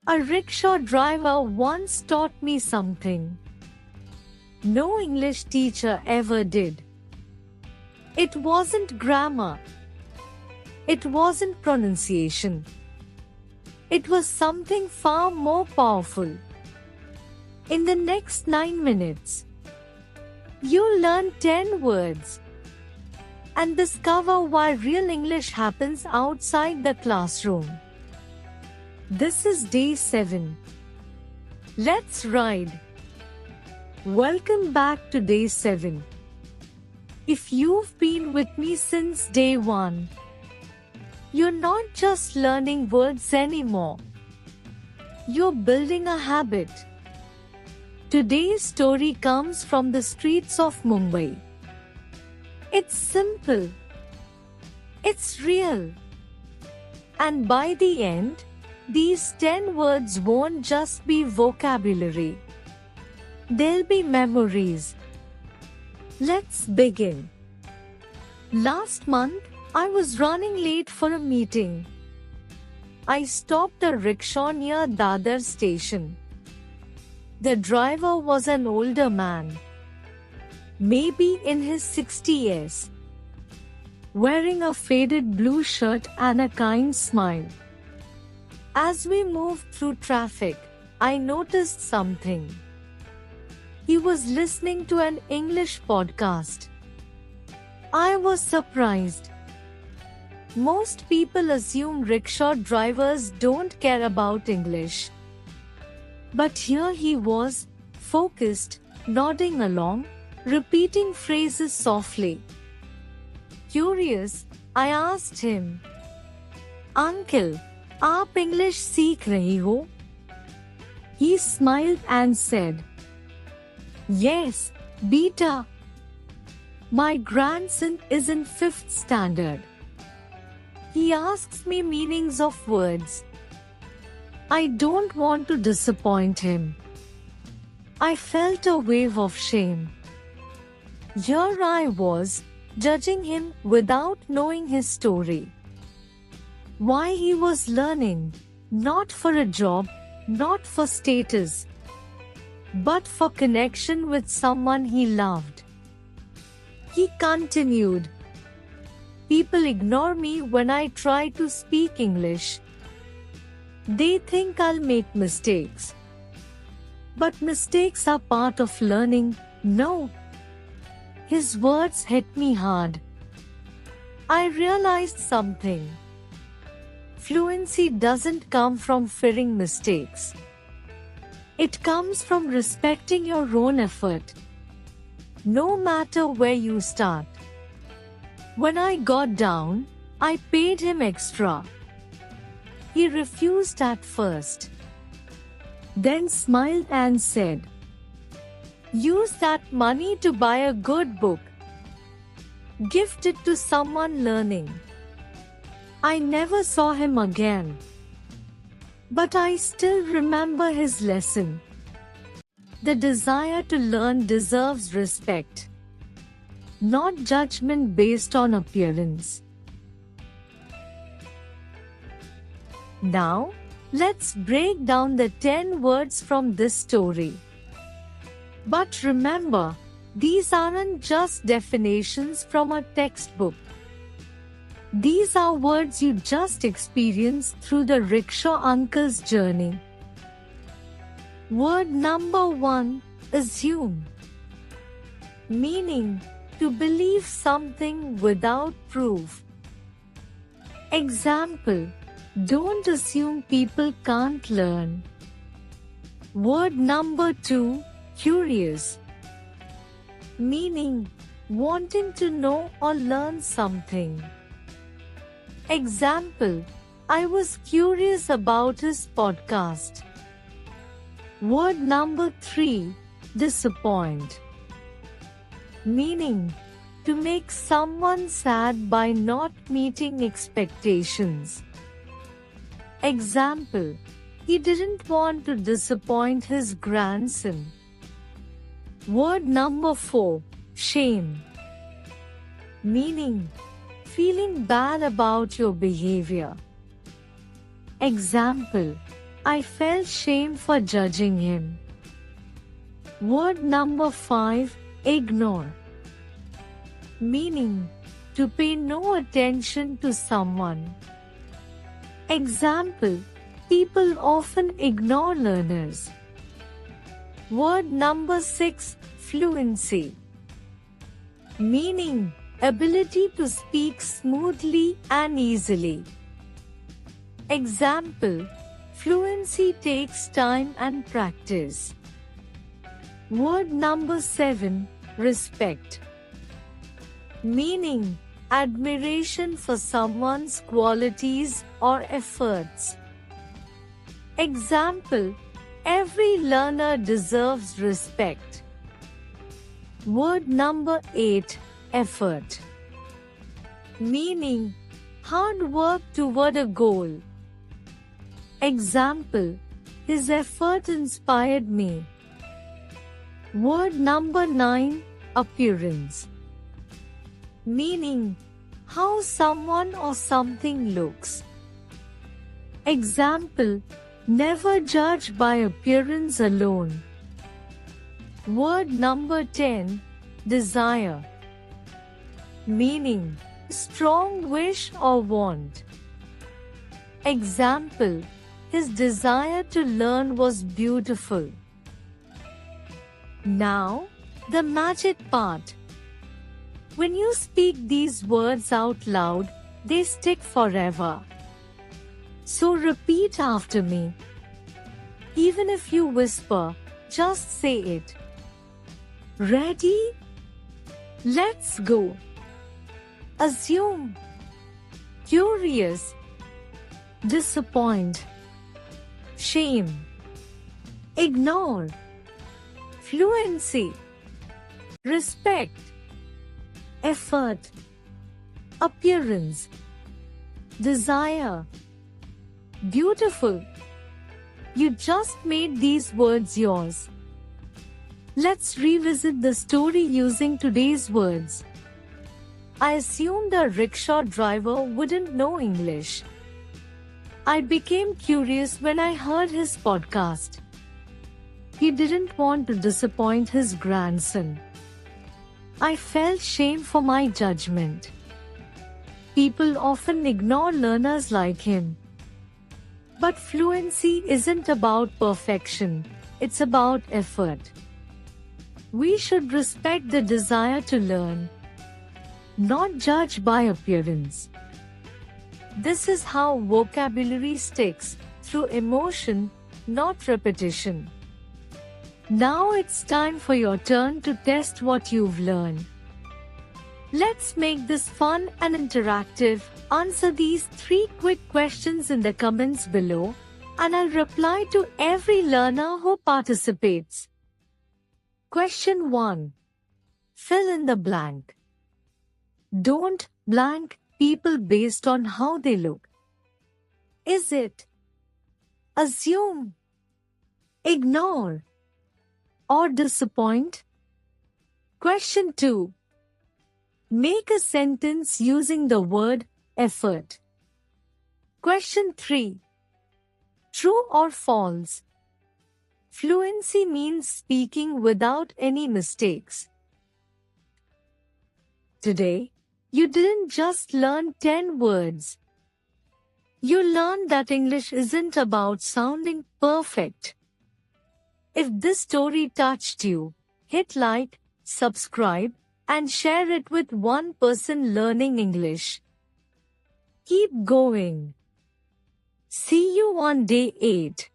A rickshaw driver once taught me something no English teacher ever did. It wasn't grammar. It wasn't pronunciation. It was something far more powerful. In the next 9 minutes, you'll learn 10 words and discover why real English happens outside the classroom. This is day 7. Let's ride. Welcome back to day 7. If you've been with me since day 1, you're not just learning words anymore. You're building a habit. Today's story comes from the streets of Mumbai. It's simple. It's real. And by the end, these 10 words won't just be vocabulary. They'll be memories. Let's begin. Last month, I was running late for a meeting. I stopped a rickshaw near Dadar station. The driver was an older man, maybe in his 60s, wearing a faded blue shirt and a kind smile. As we moved through traffic, I noticed something. He was listening to an English podcast. I was surprised. Most people assume rickshaw drivers don't care about English. But here he was, focused, nodding along, repeating phrases softly. Curious, I asked him, "Uncle, आप English सीख रही हो?" He smiled and said, "Yes, beta. My grandson is in 5th standard. He asks me meanings of words. I don't want to disappoint him." I felt a wave of shame. Here I was, judging him without knowing his story. Why he was learning, not for a job, not for status, but for connection with someone he loved. He continued, "People ignore me when I try to speak English. They think I'll make mistakes. But mistakes are part of learning, no." His words hit me hard. I realized something. Fluency doesn't come from fearing mistakes. It comes from respecting your own effort, no matter where you start. When I got down, I paid him extra. He refused at first, then smiled and said, "Use that money to buy a good book. Gift it to someone learning." I never saw him again. But I still remember his lesson. The desire to learn deserves respect, not judgment based on appearance. Now, let's break down the 10 words from this story. But remember, these aren't just definitions from a textbook. These are words you just experienced through the rickshaw uncle's journey. Word number 1, assume. Meaning, to believe something without proof. Example, don't assume people can't learn. Word number 2, curious. Meaning, wanting to know or learn something. Example, I was curious about his podcast. Word number 3, disappoint. Meaning, to make someone sad by not meeting expectations. Example, he didn't want to disappoint his grandson. Word number 4, shame. Meaning, feeling bad about your behavior. Example, I felt shame for judging him. Word number 5, ignore. Meaning, to pay no attention to someone. Example, people often ignore learners. Word number 6, fluency. Meaning, ability to speak smoothly and easily. Example, fluency takes time and practice. Word number 7, respect. Meaning, admiration for someone's qualities or efforts. Example, every learner deserves respect. Word number 8, effort. Meaning, hard work toward a goal. Example, his effort inspired me. Word number 9, appearance. Meaning, how someone or something looks. Example, never judge by appearance alone. Word number 10, desire. Meaning, strong wish or want. Example, his desire to learn was beautiful. Now, the magic part. When you speak these words out loud, they stick forever. So repeat after me. Even if you whisper, just say it. Ready? Let's go. Assume. Curious. Disappoint. Shame. Ignore. Fluency. Respect. Effort. Appearance. Desire. Beautiful. You just made these words yours. Let's revisit the story using today's words. I assumed a rickshaw driver wouldn't know English. I became curious when I heard his podcast. He didn't want to disappoint his grandson. I felt shame for my judgment. People often ignore learners like him. But fluency isn't about perfection, it's about effort. We should respect the desire to learn, not judge by appearance. This is how vocabulary sticks, through emotion, not repetition. Now it's time for your turn to test what you've learned. Let's make this fun and interactive. Answer these 3 quick questions in the comments below, and I'll reply to every learner who participates. Question 1. Fill in the blank. Don't blank people based on how they look. Is it? Assume. Ignore. Or disappoint? Question 2. Make a sentence using the word effort. Question 3. True or false? Fluency means speaking without any mistakes. Today, you didn't just learn 10 words. You learned that English isn't about sounding perfect. If this story touched you, hit like, subscribe, and share it with one person learning English. Keep going. See you on day 8.